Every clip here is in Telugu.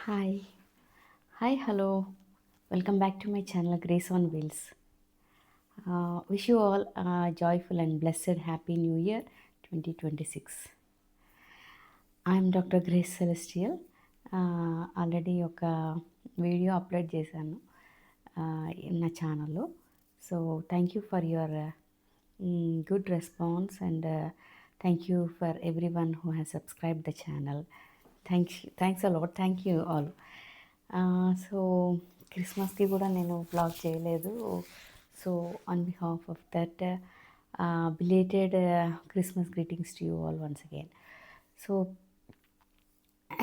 Hi. Hi, hello. Welcome back to my channel Grace on Wheels. Wish you all a joyful and blessed Happy New Year 2026. I'm doctor grace celestial. Already ఒక వీడియో అప్లోడ్ చేశాను నా ఛానల్లో. So thank you for your good response and thank you for every one who has subscribe the channel. Thanks a lot. Thank you all. So క్రిస్మస్కి కూడా నేను వ్లాగ్ చేయలేదు. So on behalf of that belated Christmas greetings to you all once again. So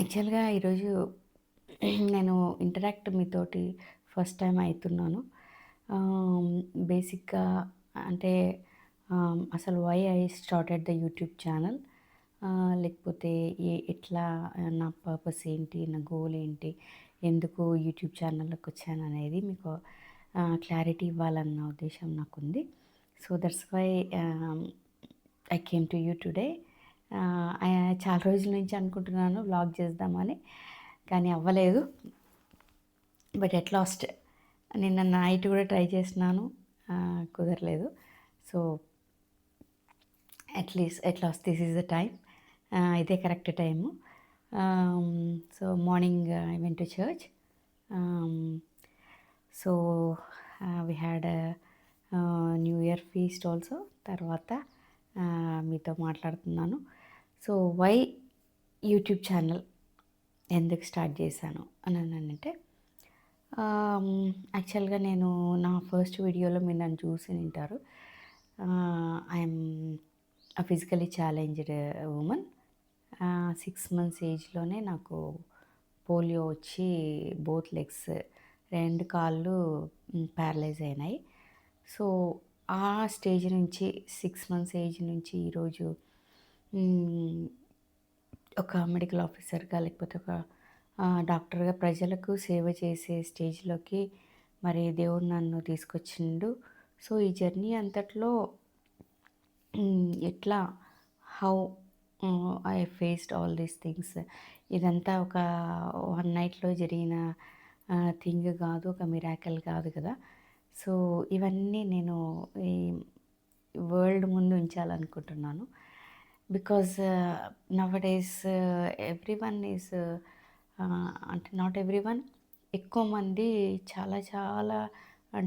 యాక్చువల్గా ఈరోజు నేను ఇంటరాక్ట్ మీతోటి ఫస్ట్ టైం అవుతున్నాను. బేసిక్గా అంటే అసలు why I started the YouTube channel, లేకపోతే ఎట్లా, నా పర్పస్ ఏంటి, నా గోల్ ఏంటి, ఎందుకు యూట్యూబ్ ఛానల్లోకి వచ్చాను అనేది మీకు క్లారిటీ ఇవ్వాలన్న ఉద్దేశం నాకుంది. So that's why I came to you today. చాలా రోజుల నుంచి అనుకుంటున్నాను వ్లాగ్ చేద్దామని, కానీ అవ్వలేదు. బట్ ఎట్ లాస్ట్ నిన్న నైట్ కూడా ట్రై చేసినాను, కుదరలేదు. So at last this is the time. ఇదే correct time. So morning I went to church. So we had new year feast also. తర్వాత మీతో మాట్లాడుతున్నాను. సో వై యూట్యూబ్ ఛానల్ ఎందుకు స్టార్ట్ చేశాను అని అంటే, యాక్చువల్గా నేను నా ఫస్ట్ వీడియోలో మీరు నన్ను చూసి ఉంటారు. I'm physically challenged women. 6 months ఏజ్లోనే నాకు పోలియో వచ్చి బోత్ లెగ్స్, 2 కాళ్ళు ప్యారలైజ్ అయినాయి. సో ఆ స్టేజ్ నుంచి 6 months ఏజ్ నుంచి ఈరోజు ఒక మెడికల్ ఆఫీసర్గా, లేకపోతే ఒక డాక్టర్గా ప్రజలకు సేవ చేసే స్టేజ్లోకి మరి దేవుడు నన్ను తీసుకొచ్చిండు. సో ఈ జర్నీ అంతట్లో ఎట్లా, how I faced all these things, ఇదంతా ఒక 1 నైట్లో జరిగిన థింగ్ కాదు, ఒక మిరాకిల్ కాదు కదా. సో ఇవన్నీ నేను ఈ వరల్డ్ ముందు ఉంచాలనుకుంటున్నాను. బికాజ్ నవడేస్ ఎవ్రీ వన్ ఈజ్, అంటే నాట్ ఎవ్రీ వన్, ఎక్కువ మంది చాలా చాలా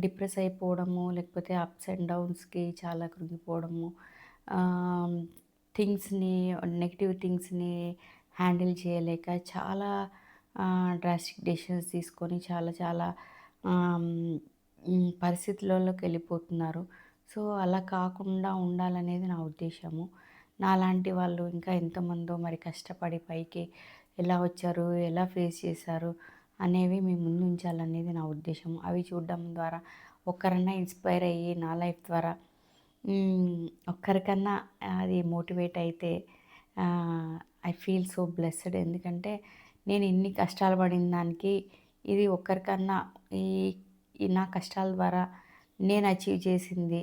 డిప్రెస్ అయిపోవడము, లేకపోతే అప్స్ అండ్ డౌన్స్కి చాలా కృంగిపోవడము, థింగ్స్ని, నెగిటివ్ థింగ్స్ని హ్యాండిల్ చేయలేక చాలా డ్రాస్టిక్ డెసిషన్స్ తీసుకొని చాలా చాలా పరిస్థితులలోకి వెళ్ళిపోతున్నారు. సో అలా కాకుండా ఉండాలనేది నా ఉద్దేశము. నాలాంటి వాళ్ళు ఇంకా ఎంతమందో మరి కష్టపడి పైకి ఎలా వచ్చారు, ఎలా ఫేస్ చేశారు అనేవి మీ ముందు ఉంచాలనేది నా ఉద్దేశం. అవి చూడడం ద్వారా ఒక్కరన్నా ఇన్స్పైర్ అయ్యి నా లైఫ్ ద్వారా ఒక్కరికన్నా అది మోటివేట్ అయితే ఐ ఫీల్ సో బ్లెస్డ్. ఎందుకంటే నేను ఇన్ని కష్టాలు పడిన దానికి ఇది ఒక్కరికన్నా, ఈ నా కష్టాల ద్వారా నేను అచీవ్ చేసింది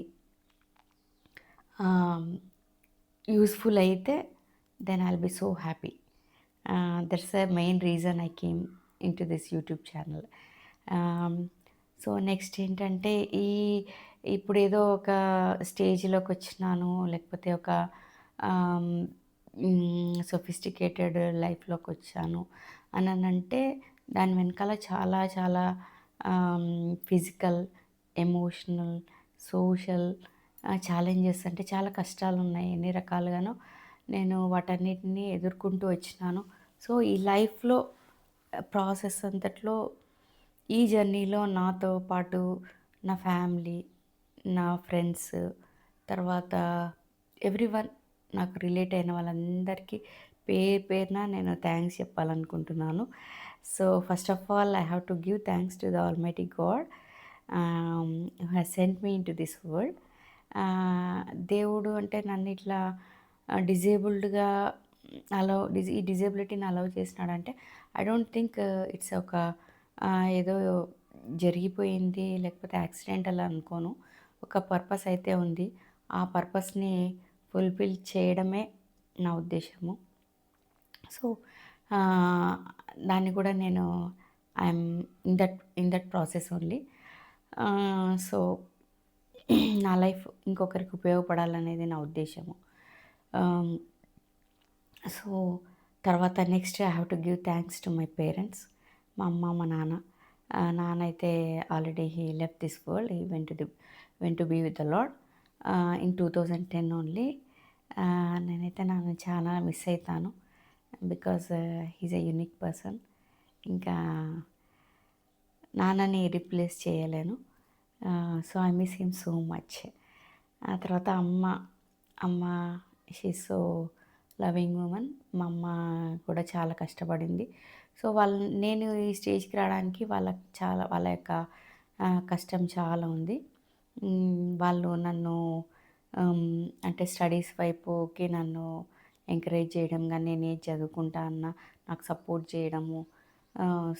యూస్ఫుల్ అయితే, then I'll be so happy. That's the main reason I came into this YouTube channel. So next ఏంటంటే, ఇప్పుడు ఏదో ఒక స్టేజ్లోకి వచ్చినాను, లేకపోతే ఒక సొఫిస్టికేటెడ్ లైఫ్లోకి వచ్చాను అని అంటే, దాని వెనకాల చాలా చాలా ఫిజికల్, ఎమోషనల్, సోషల్ ఛాలెంజెస్, అంటే చాలా కష్టాలు ఉన్నాయి. ఎన్ని రకాలుగానో నేను వాటన్నిటిని ఎదుర్కొంటూ వచ్చినాను. సో ఈ లైఫ్లో ప్రాసెస్ అంతట్లో, ఈ జర్నీలో నాతో పాటు నా ఫ్యామిలీ, నా ఫ్రెండ్స్, తర్వాత ఎవ్రీవన్, నాకు రిలేట్ అయిన వాళ్ళందరికీ పేరున నేను థ్యాంక్స్ చెప్పాలనుకుంటున్నాను. So first of all I have to give thanks to the almighty God who has sent me into this world. దేవుడు అంటే నన్ను ఇట్లా డిజేబుల్డ్గా ఈ డిజేబిలిటీని అలౌ చేసినాడంటే, ఐ డోంట్ థింక్ ఇట్స్ ఒక ఏదో జరిగిపోయింది, లేకపోతే యాక్సిడెంటల్ అనుకోను. ఒక పర్పస్ అయితే ఉంది. ఆ పర్పస్ని ఫుల్ఫిల్ చేయడమే నా ఉద్దేశము. సో దాన్ని కూడా నేను I'm in that process only. So నా లైఫ్ ఇంకొకరికి ఉపయోగపడాలనేది నా ఉద్దేశము. ఆహ్, సో తర్వాత next I have to give thanks to my parents. మా అమ్మ, మా నాన్న. నాన్న అయితే already he left this world. He went to be with the Lord in 2010 only. నేనైతే నాన్నని చాలా మిస్ అయితాను. Because he's a unique person. ఇంకా నాన్నని రీప్లేస్ చేయలేను. So I miss him so much. ఆ తర్వాత అమ్మ she is so loving woman. మా అమ్మ కూడా చాలా కష్టపడింది. సో నేను ఈ స్టేజ్‌కి రావడానికి వాళ్ళ యొక్క కష్టం చాలా ఉంది. వాళ్ళు నన్ను అంటే స్టడీస్ వైపుకి నన్ను ఎంకరేజ్ చేయడం గాని, నేనేది చదువుకుంటా అన్నా నాకు సపోర్ట్ చేయడము.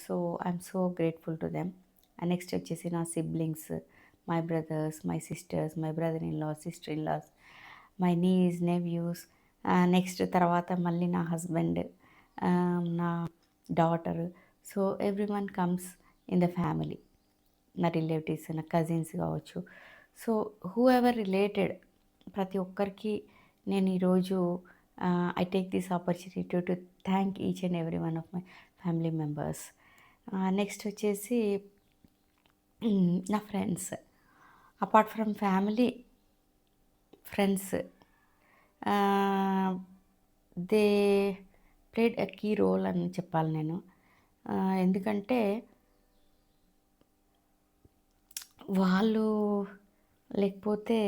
So I'm so grateful to them. Next వచ్చేసి నా siblings, my brothers, my sisters, my brother in laws, sister in laws, my nieces, nephews. Next తర్వాత మళ్ళీ నా హస్బెండ్, నా daughter. So everyone comes in the family. నా రిలేటివ్స్, నా కజిన్స్ కావచ్చు. సో హూఎవర్ రిలేటెడ్ ప్రతి ఒక్కరికి నేను ఈరోజు I take this opportunity to thank each and every one of my family members. Next వచ్చేసి నా friends. Apart from family, friends they played a key role అని చెప్పాలి నేను. ఎందుకంటే వాళ్ళు లేకపోతే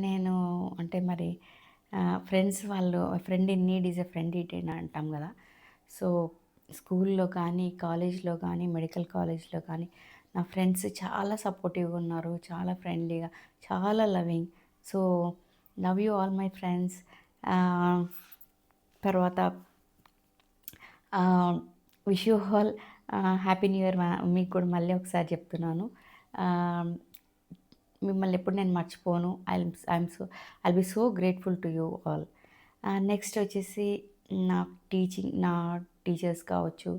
నేను అంటే మరి ఫ్రెండ్స్ వాళ్ళు friend in need is a friend it అని అంటాం కదా. సో స్కూల్లో కానీ, కాలేజ్‌లో కానీ, మెడికల్ కాలేజ్‌లో కానీ నా ఫ్రెండ్స్ చాలా సపోర్టివ్‌గా ఉన్నారు. చాలా ఫ్రెండ్లీగా, చాలా loving. So love you all my friends. తర్వాత wish you all happy new year. మీకు కూడా మళ్ళీ ఒకసారి చెప్తున్నాను. మిమ్మల్ని ఎప్పుడు నేను మర్చిపోను. I'll be so grateful to you all. Next వచ్చేసి నా నా టీచర్స్ కావచ్చు,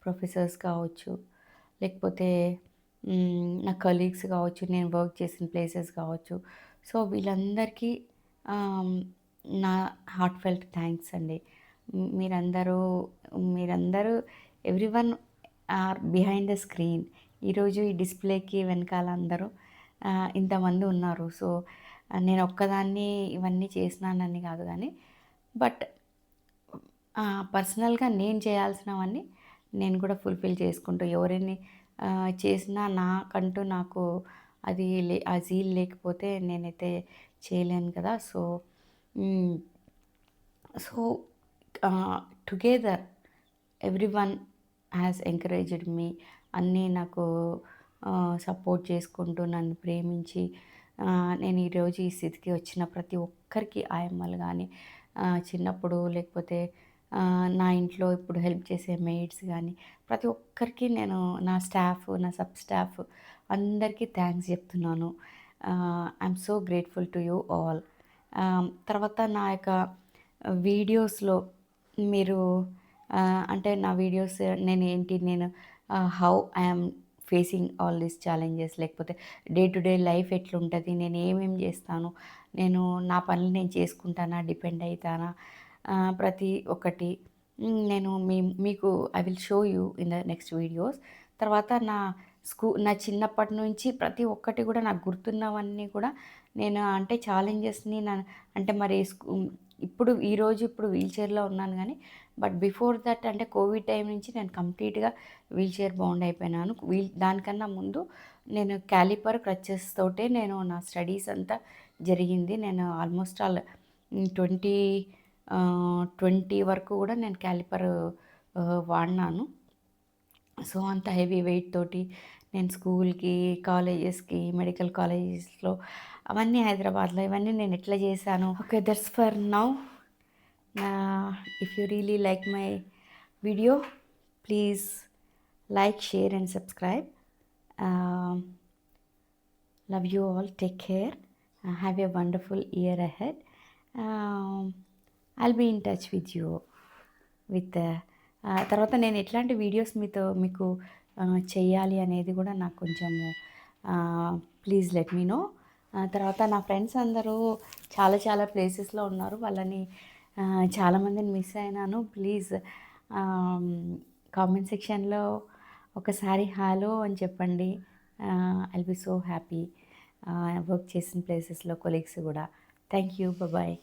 ప్రొఫెసర్స్ కావచ్చు, లేకపోతే నా కలీగ్స్ కావచ్చు, నేను వర్క్ చేసిన ప్లేసెస్ కావచ్చు. సో వీళ్ళందరికీ నా హార్ట్ ఫెల్ట్ థ్యాంక్స్ అండి. మీరందరూ మీరందరూ everyone are behind the screen. ఈరోజు ఈ డిస్ప్లేకి వెనకాల అందరూ ఇంతమంది ఉన్నారు. సో నేను ఒక్కదాన్ని ఇవన్నీ చేసినానని కాదు కానీ, బట్ పర్సనల్గా నేను చేయాల్సినవన్నీ నేను కూడా ఫుల్ఫిల్ చేసుకుంటూ ఎవరిని చేసినా నాకంటూ నాకు ఆ జీల్ లేకపోతే నేనైతే చేయలేను కదా. So so together everyone has encouraged మీ. అన్నీ నాకు సపోర్ట్ చేసుకుంటూ నన్ను ప్రేమించి నేను ఈరోజు ఈ స్థితికి వచ్చిన ప్రతి ఒక్కరికి ఆయమ్మలు కానీ, చిన్నప్పుడు లేకపోతే నా ఇంట్లో ఇప్పుడు హెల్ప్ చేసే మెయిడ్స్ కానీ, ప్రతి ఒక్కరికి నేను నా స్టాఫ్, నా సబ్ స్టాఫ్ అందరికీ థ్యాంక్స్ చెప్తున్నాను. I'm so grateful to you all. తర్వాత నా యొక్క వీడియోస్‌లో మీరు అంటే నా వీడియోస్ నేను how I am facing all these challenges, లేకపోతే డే టు డే లైఫ్ ఎట్లుంటది, నేను ఏమేమి చేస్తాను, నేను నా పనులు నేను చేసుకుంటానా, డిపెండ్ అయితానా, ప్రతి ఒక్కటి నేను మీకు I will show you in the next videos. తర్వాత నా చిన్నప్పటి నుంచి ప్రతి ఒక్కటి కూడా నాకు గుర్తున్నవన్నీ కూడా నేను అంటే ఛాలెంజెస్ని అంటే మరి ఇప్పుడు వీల్ చైర్‌లో ఉన్నాను గానీ, బట్ బిఫోర్ దట్ అంటే కోవిడ్ టైం నుంచి నేను కంప్లీట్‌గా వీల్ చైర్ బౌండ్ అయిపోయినాను. దానికన్నా ముందు నేను క్యాలిపర్, క్రచెస్ తోటే నేను నా స్టడీస్ అంతా జరిగింది. నేను ఆల్మోస్ట్ ఆల్ 20 వరకు కూడా నేను క్యాలిపర్ వాడినాను. సో అంత హెవీ వెయిట్ తోటి నేను స్కూల్‌కి, కాలేజెస్‌కి, మెడికల్ కాలేజెస్‌లో అవన్నీ హైదరాబాద్‌లో ఇవన్నీ నేను ఎట్లా చేశాను. Okay, that's for now. If you really like my video, please like, share and subscribe. Love you all. Take care. Have a wonderful year ahead. I'll be in touch with you with తర్వాత నేను ఎట్లాంటి వీడియోస్ మీకు చెయ్యాలి అనేది గూడా నాకు కొంచెము ప్లీజ్ లెట్ మీ నో. తర్వాత నా ఫ్రెండ్స్ అందరూ చాలా చాలా ప్లేసెస్‌లో ఉన్నారు. వాళ్ళని చాలామందిని మిస్ అయినాను. ప్లీజ్ కామెంట్ సెక్షన్‌లో ఒకసారి హలో అని చెప్పండి. I'll be so happy. Work చేసిన ప్లేసెస్‌లో కొలీగ్స్ గూడా. Thank you. బాయ్.